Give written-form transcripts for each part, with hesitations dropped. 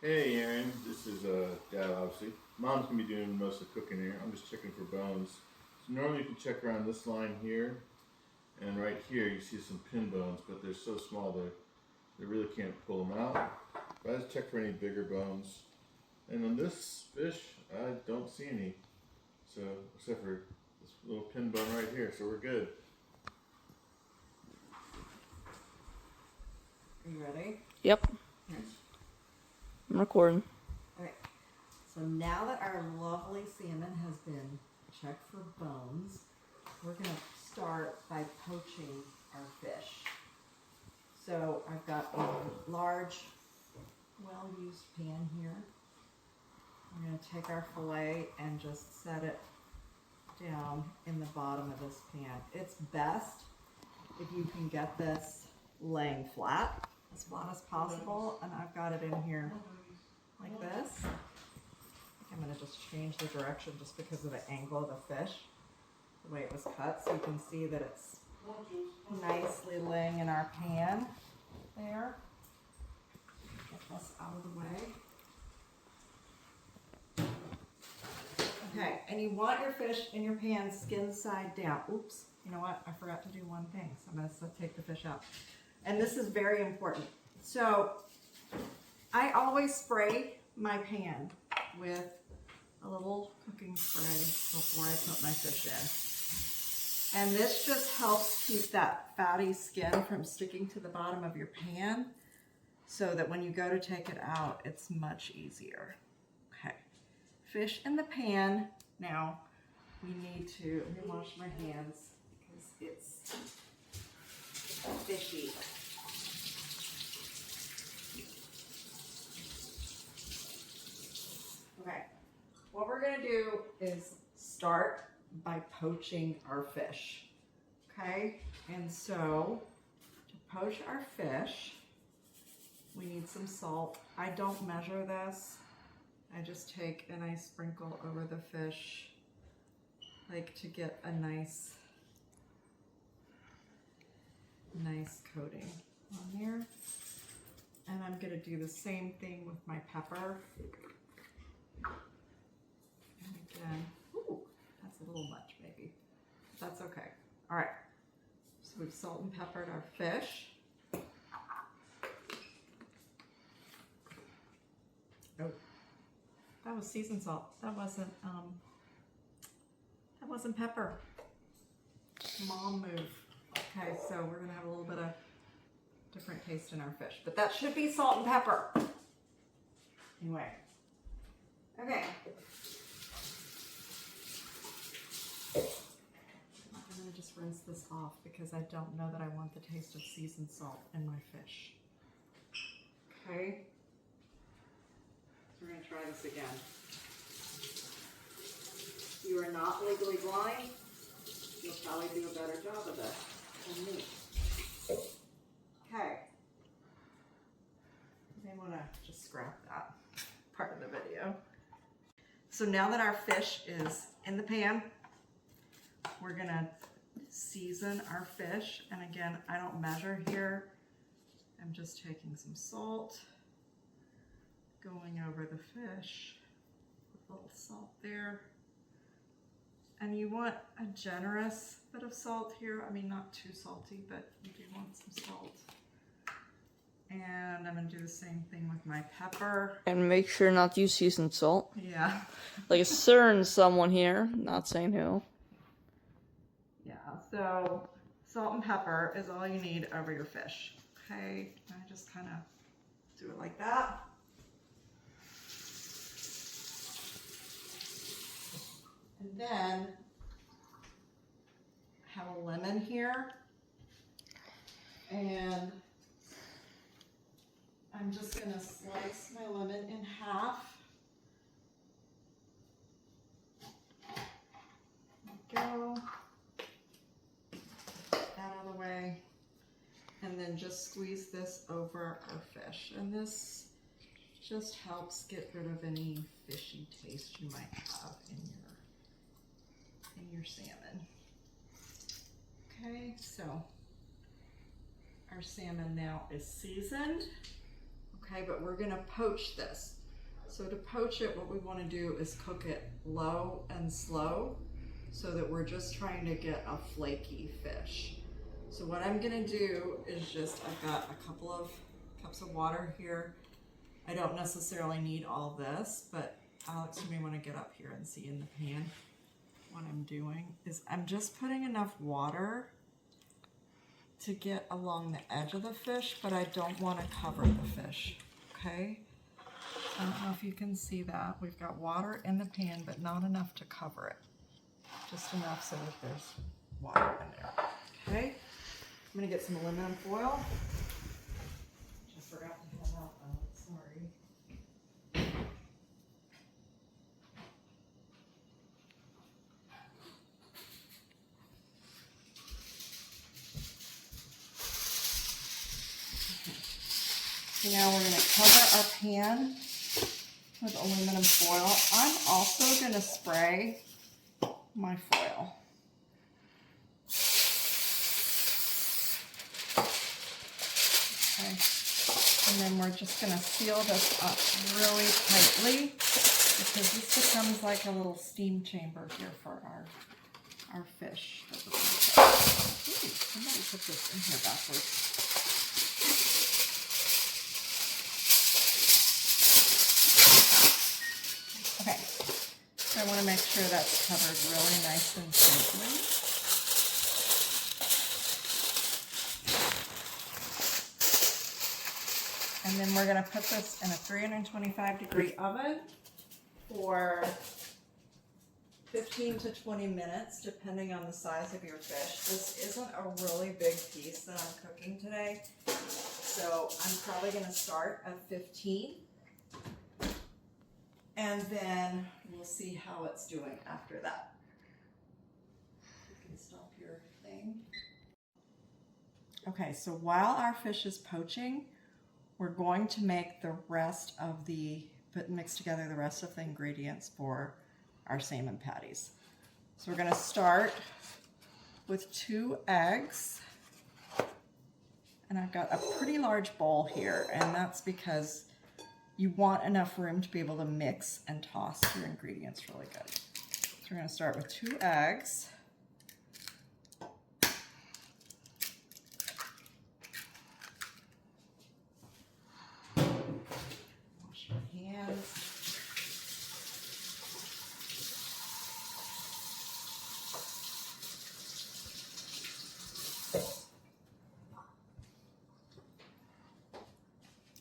Hey Aaron, this is Dad obviously. Mom's gonna be doing most of the cooking here. I'm just checking for bones. So normally you can check around this line here, and right here you see some pin bones, but they're so small they really can't pull them out. But I just check for any bigger bones. And on this fish, I don't see any. So except for this little pin bone right here, so we're good. Are you ready? Yep, Okay. I'm recording. Okay. So now that our lovely salmon has been checked for bones, we're going to start by poaching our fish. So I've got a large, well-used pan here. I'm going to take our fillet and just set it down in the bottom of this pan. It's best if you can get this laying flat as possible, and I've got it in here like this. I'm going to just change the direction just because of the angle of the fish, the way it was cut, so you can see that it's nicely laying in our pan there. Get this out of the way. Okay, and you want your fish in your pan skin side down. Oops, you know what? I forgot to do one thing, so I'm going to take the fish out. And this is very important. So I always spray my pan with a little cooking spray before I put my fish in. And this just helps keep that fatty skin from sticking to the bottom of your pan so that when you go to take it out, it's much easier. Okay, fish in the pan. Now we need to, let me wash my hands because it's fishy. Okay, what we're gonna do is start by poaching our fish. Okay, and so to poach our fish, we need some salt. I don't measure this. I just take and I sprinkle over the fish, like to get a nice coating on there. And I'm gonna do the same thing with my pepper. And again, ooh, that's a little much maybe. That's okay. All right, so we've salt and peppered our fish. Oh, that was seasoned salt. That wasn't pepper. Mom move. Okay, so we're gonna have a little bit of different taste in our fish, but that should be salt and pepper. Anyway, okay. I'm gonna just rinse this off because I don't know that I want the taste of seasoned salt in my fish. Okay. So we're gonna try this again. You are not legally blind. You'll probably do a better job of this than me. Okay. You may want to just scrap that part of the video. So now that our fish is in the pan, we're gonna season our fish. And again, I don't measure here. I'm just taking some salt, going over the fish, a little salt there. And you want a generous bit of salt here. I mean, not too salty, but you do want some salt. And I'm gonna do the same thing with my pepper. And make sure not to use seasoned salt. Yeah. Like a certain someone here, not saying who. Yeah, so salt and pepper is all you need over your fish. Okay, I just kind of do it like that. And then I have a lemon here. And I'm just gonna slice my lemon in half. There we go. Get that out of the way. And then just squeeze this over our fish. And this just helps get rid of any fishy taste you might have in your salmon. Okay, so our salmon now is seasoned. Okay, but we're gonna poach this. So to poach it, what we wanna do is cook it low and slow so that we're just trying to get a flaky fish. So what I'm gonna do is I've got a couple of cups of water here. I don't necessarily need all this, but Alex, you may wanna get up here and see in the pan. What I'm doing is I'm just putting enough water to get along the edge of the fish, but I don't want to cover the fish, okay? I don't know if you can see that. We've got water in the pan, but not enough to cover it. Just enough so that there's water in there, okay? I'm gonna get some aluminum foil. Just forgot to have out, sorry. So now we're going to cover our pan with aluminum foil. I'm also going to spray my foil. Okay. And then we're just going to seal this up really tightly because this becomes like a little steam chamber here for our fish. Ooh, somebody put this in here backwards. Okay, so I want to make sure that's covered really nice and tightly. And then we're going to put this in a 325-degree oven for 15 to 20 minutes, depending on the size of your fish. This isn't a really big piece that I'm cooking today, so I'm probably going to start at 15. And then we'll see how it's doing after that. You can stop your thing. Okay, so while our fish is poaching, we're going to make the rest of mix together the rest of the ingredients for our salmon patties. So we're gonna start with 2 eggs. And I've got a pretty large bowl here, and that's because you want enough room to be able to mix and toss your ingredients really good. So we're going to start with 2 eggs. Wash your hands.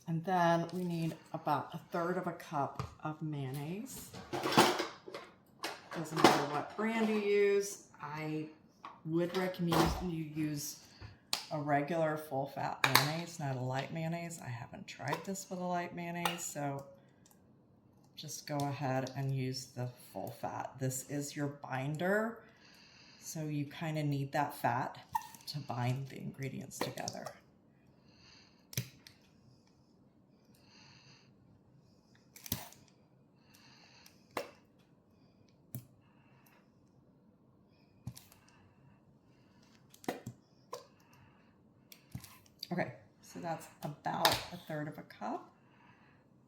And then we need about 1/3 of a cup of mayonnaise. Doesn't matter what brand you use. I would recommend you use a regular full-fat mayonnaise, not a light mayonnaise. I haven't tried this with a light mayonnaise, so just go ahead and use the full fat. This is your binder, so you kind of need that fat to bind the ingredients together. Okay, so that's about 1/3 of a cup.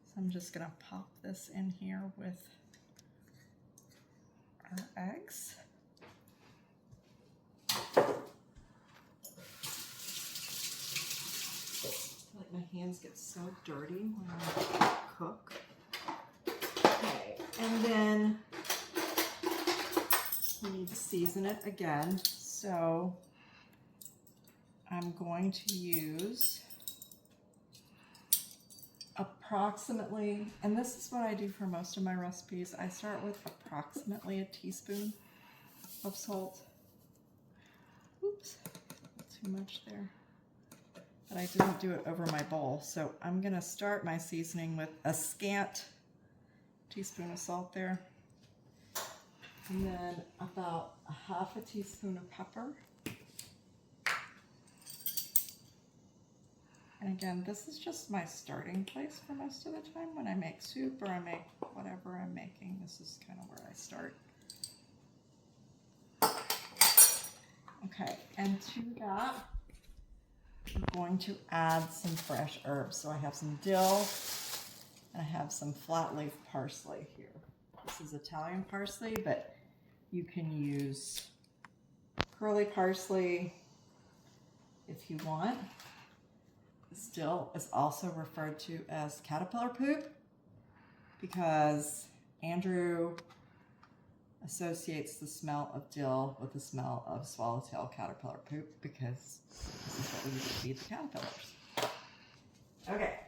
So I'm just gonna pop this in here with our eggs. Like my hands get so dirty when I cook. Okay, and then we need to season it again. So I'm going to use approximately, and this is what I do for most of my recipes, I start with approximately a teaspoon of salt. Oops, too much there. But I didn't do it over my bowl, so I'm gonna start my seasoning with a scant teaspoon of salt there. And then about 1/2 teaspoon of pepper. And again, this is just my starting place for most of the time when I make soup or I make whatever I'm making. This is kind of where I start. Okay, and to that, I'm going to add some fresh herbs. So I have some dill and I have some flat leaf parsley here. This is Italian parsley, but you can use curly parsley if you want. This dill is also referred to as caterpillar poop because Andrew associates the smell of dill with the smell of swallowtail caterpillar poop because this is what we use to feed the caterpillars. Okay.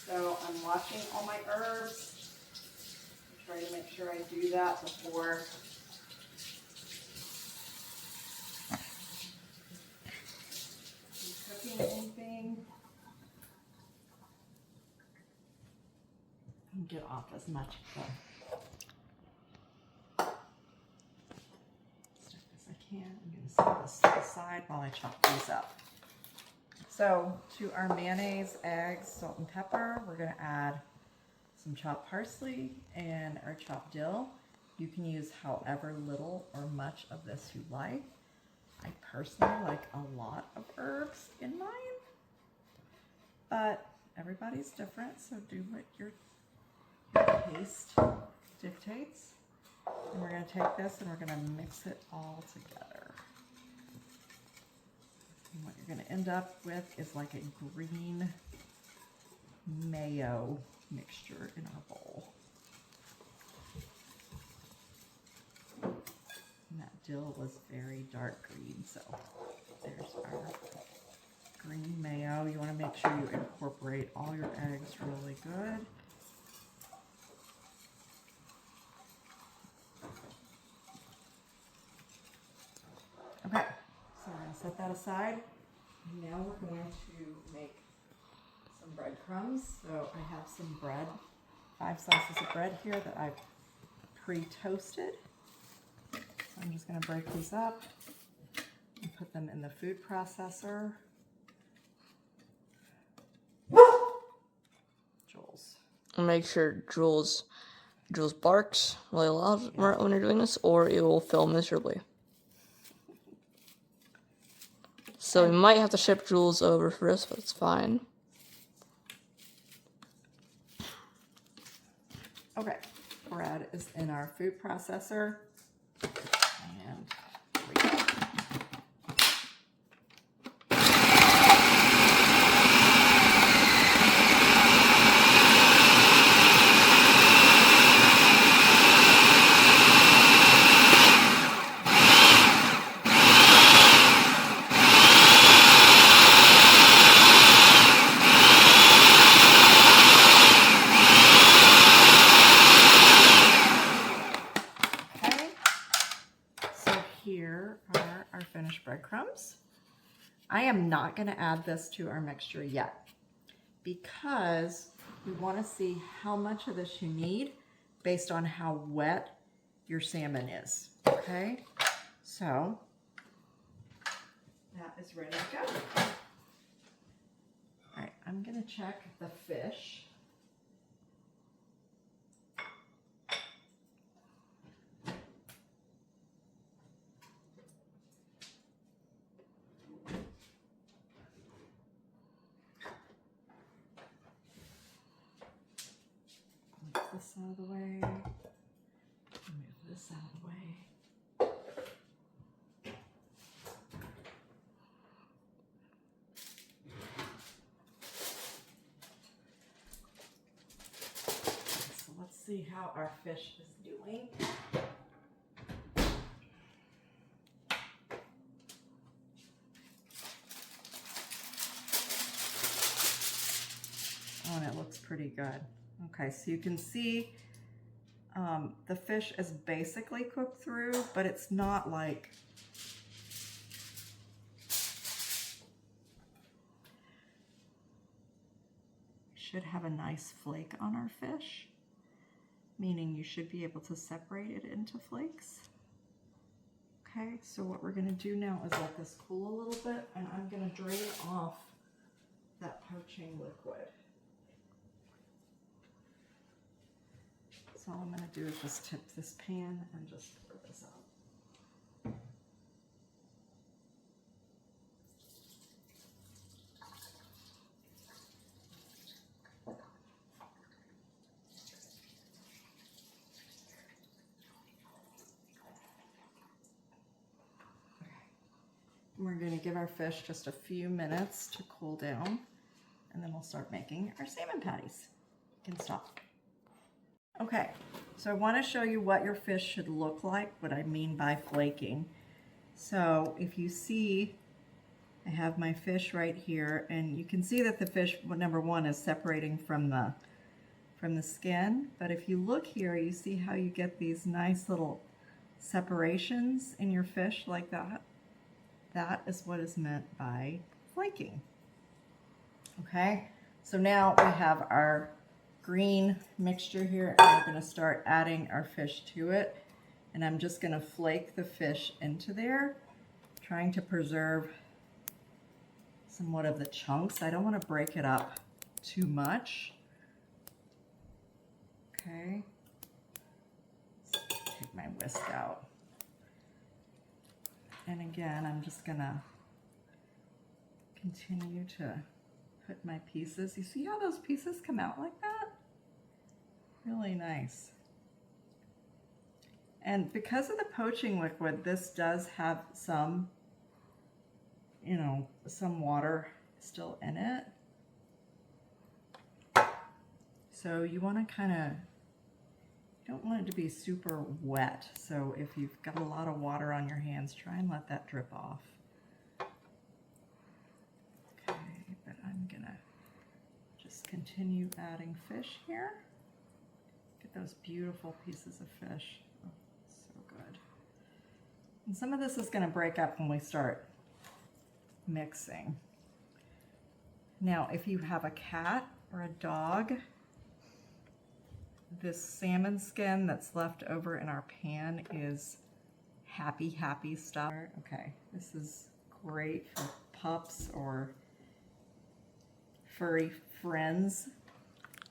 So I'm washing all my herbs. Try to make sure I do that before cooking anything. And get off as much of the stuff as I can. I'm going to set this to the side while I chop these up. So to our mayonnaise, eggs, salt and pepper, we're going to add some chopped parsley and our chopped dill. You can use however little or much of this you like. I personally like a lot of herbs in mine, but everybody's different, so do what your taste dictates. And we're going to take this and we're going to mix it all together. And what you're going to end up with is like a green mayo mixture in our bowl. And that dill was very dark green, so there's our green mayo. You want to make sure you incorporate all your eggs really good. Okay, so we're going to set that aside. Now we're going to make some breadcrumbs. So I have some bread, 5 slices of bread here that I've pre-toasted. So I'm just going to break these up and put them in the food processor. Jules. Make sure Jules barks really loud when you're doing this, or it will fail miserably. So we might have to ship Jules over for this, but it's fine. Okay, bread is in our food processor. And here we go. Here are our finished breadcrumbs. I am not going to add this to our mixture yet because we want to see how much of this you need based on how wet your salmon is. Okay, so that is ready to go. All right, I'm going to check the fish. This out of the way. Move this out of the way. So let's see how our fish is doing. Oh, and it looks pretty good. Okay, so you can see the fish is basically cooked through, but it's not like should have a nice flake on our fish, meaning you should be able to separate it into flakes. Okay, so what we're going to do now is let this cool a little bit, and I'm going to drain off that poaching liquid. So all I'm going to do is just tip this pan and just pour this out. going to give our fish just a few minutes to cool down, and then we'll start making our salmon patties. You can stop. Okay, so I want to show you what your fish should look like, what I mean by flaking. So if you see, I have my fish right here, and you can see that the fish, number one, is separating from the skin. But if you look here, you see how you get these nice little separations in your fish like that. That is what is meant by flaking. Okay, so now we have our green mixture here, and we're going to start adding our fish to it. And I'm just going to flake the fish into there, trying to preserve somewhat of the chunks. I don't want to break it up too much. Okay, let's take my whisk out. And again, I'm just going to continue to put my pieces. You see how those pieces come out like that? Really nice. And because of the poaching liquid, this does have some, some water still in it. So you want to kind of, you don't want it to be super wet. So if you've got a lot of water on your hands, try and let that drip off. Okay, but I'm gonna just continue adding fish here. Get those beautiful pieces of fish. Oh, so good. And some of this is gonna break up when we start mixing. Now, if you have a cat or a dog, this salmon skin that's left over in our pan is happy stuff. Okay, this is great for pups or furry friends.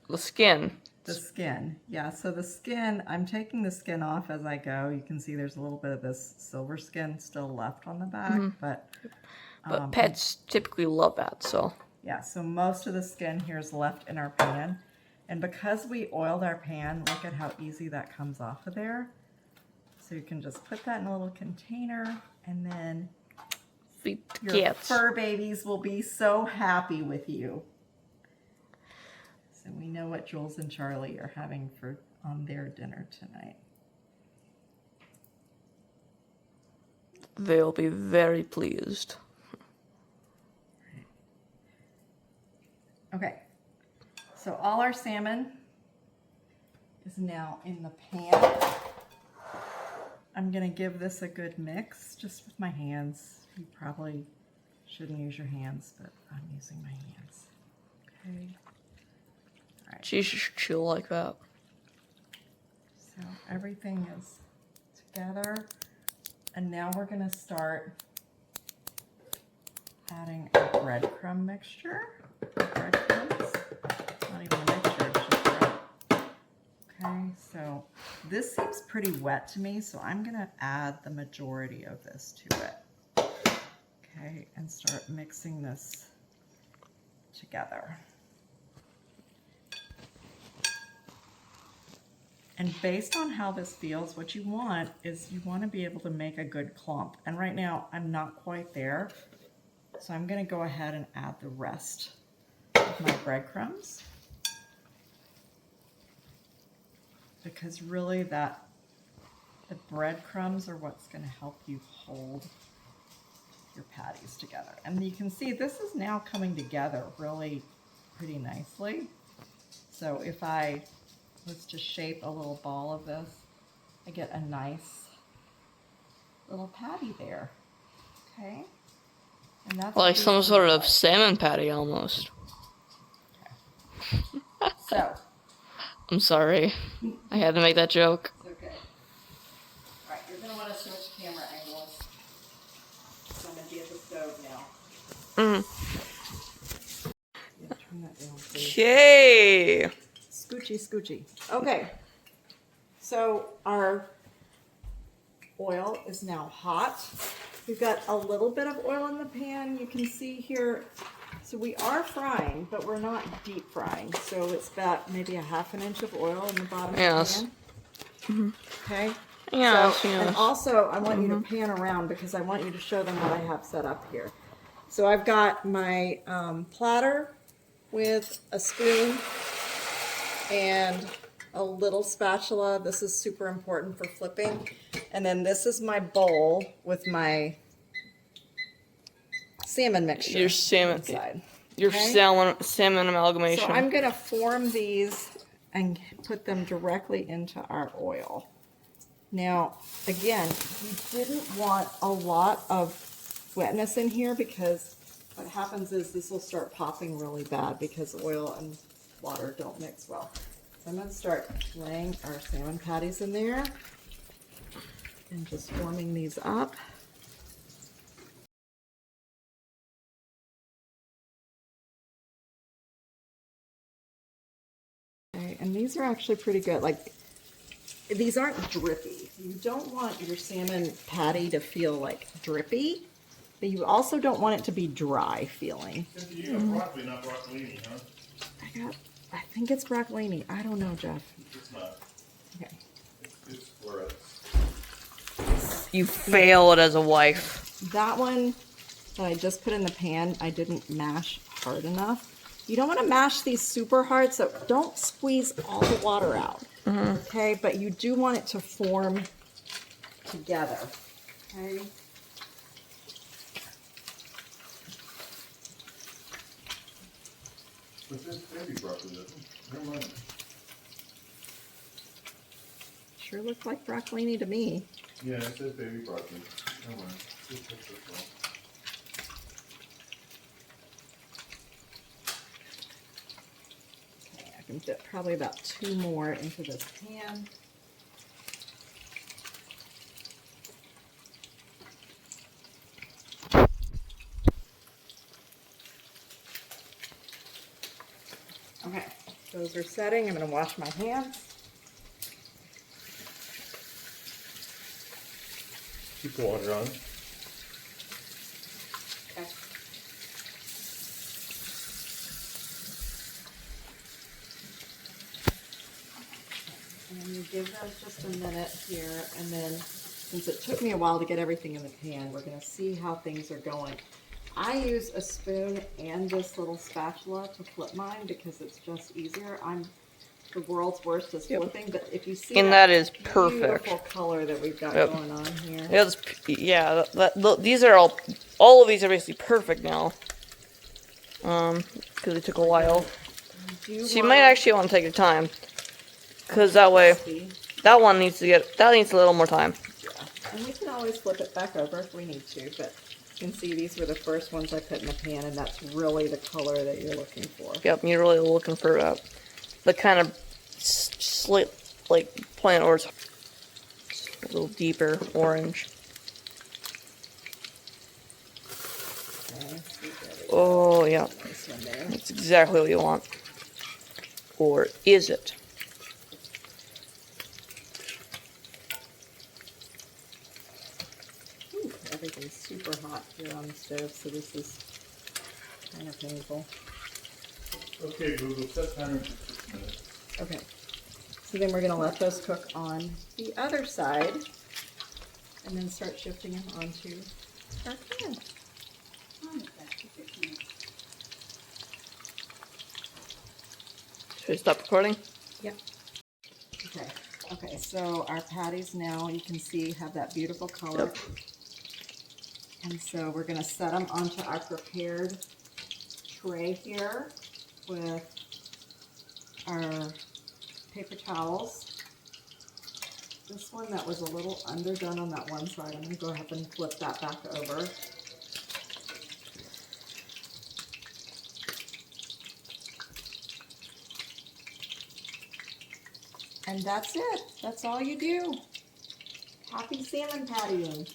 The skin. The skin, yeah, so the skin, I'm taking the skin off as I go. You can see there's a little bit of this silver skin still left on the back, but pets typically love that, so. Yeah, so most of the skin here is left in our pan. And because we oiled our pan, look at how easy that comes off of there. So you can just put that in a little container, and then your fur babies will be so happy with you. So we know what Jules and Charlie are having on their dinner tonight. They'll be very pleased. Okay. So all our salmon is now in the pan. I'm going to give this a good mix just with my hands. You probably shouldn't use your hands, but I'm using my hands. Okay. All right. She should chill like that. So everything is together. And now we're going to start adding our breadcrumb mixture. Breadcrumbs. Not even a mixture, it's just bread. Okay, so this seems pretty wet to me, so I'm gonna add the majority of this to it. Okay, and start mixing this together. And based on how this feels, what you want is you want to be able to make a good clump. And right now, I'm not quite there, so I'm gonna go ahead and add the rest of my breadcrumbs, because really the breadcrumbs are what's going to help you hold your patties together. And you can see this is now coming together really pretty nicely. So if I was to shape a little ball of this, I get a nice little patty there. Okay, and that's like some sort of salmon patty almost. So, I'm sorry. I had to make that joke. it's okay. Alright, you're going to want to switch camera angles. So I'm going to be at the stove now. Yeah, turn that down, please. Okay. Scoochy. Okay. So our oil is now hot. We've got a little bit of oil in the pan. You can see here. So we are frying, but we're not deep frying. So it's about maybe a ½ inch of oil in the bottom of the pan. Okay. Yes, So, and yes. also, I want you to pan around because I want you to show them what I have set up here. So I've got my platter with a spoon and a little spatula. This is super important for flipping. And then this is my bowl with my salmon mixture. Your salmon, inside. your Okay? salmon amalgamation. So I'm gonna form these and put them directly into our oil. Now, again, you didn't want a lot of wetness in here because what happens is this will start popping really bad because oil and water don't mix well. So I'm going to start laying our salmon patties in there and just forming these up. Okay, and these are actually pretty good. Like, these aren't drippy. You don't want your salmon patty to feel like drippy, but you also don't want it to be dry feeling. You got broccoli, not broccolini, huh? I think it's broccolini. I don't know, Jeff. It's not. Okay. It's florets. You failed as a wife. That one that I just put in the pan, I didn't mash hard enough. You don't want to mash these super hard, so don't squeeze all the water out. Okay, but you do want it to form together. Okay. But there's baby broccoli, doesn't it? Never mind. Sure looks like broccolini to me. Yeah, it says baby broccoli. Never mind. Just check this out. Okay, I can fit probably about 2 more into this pan. Okay, those are setting. I'm going to wash my hands. Keep the water on. Okay. And then you give those just a minute here, and then since it took me a while to get everything in the pan, we're going to see how things are going. I use a spoon and this little spatula to flip mine because it's just easier. I'm the world's worst at flipping, but if you see And that is perfect. beautiful color that we've got going on here. These are all of these are basically perfect now. Because it took a while. So you might actually want to take your time. Because that way, that needs a little more time. Yeah, and we can always flip it back over if we need to, but you can see these were the first ones I put in the pan, and that's really the color that you're looking for. Yep, you're really looking for the kind of slit, like plant, or it's a little deeper orange. Okay, Oh, yeah. this one there. That's exactly what you want. Or is it? Ooh, everything's super hot here on the stove, so this is kind of painful. Okay, Google, set timer for 6 minutes. Okay, so then we're going to let those cook on the other side, and then start shifting them onto our pan. Should we stop recording? Yep. Okay. Okay, so our patties now, you can see, have that beautiful color. Yep. And so we're going to set them onto our prepared tray here with our paper towels. This one that was a little underdone on that one side, I'm going to go ahead and flip that back over. And that's it. That's all you do. Happy salmon pattying.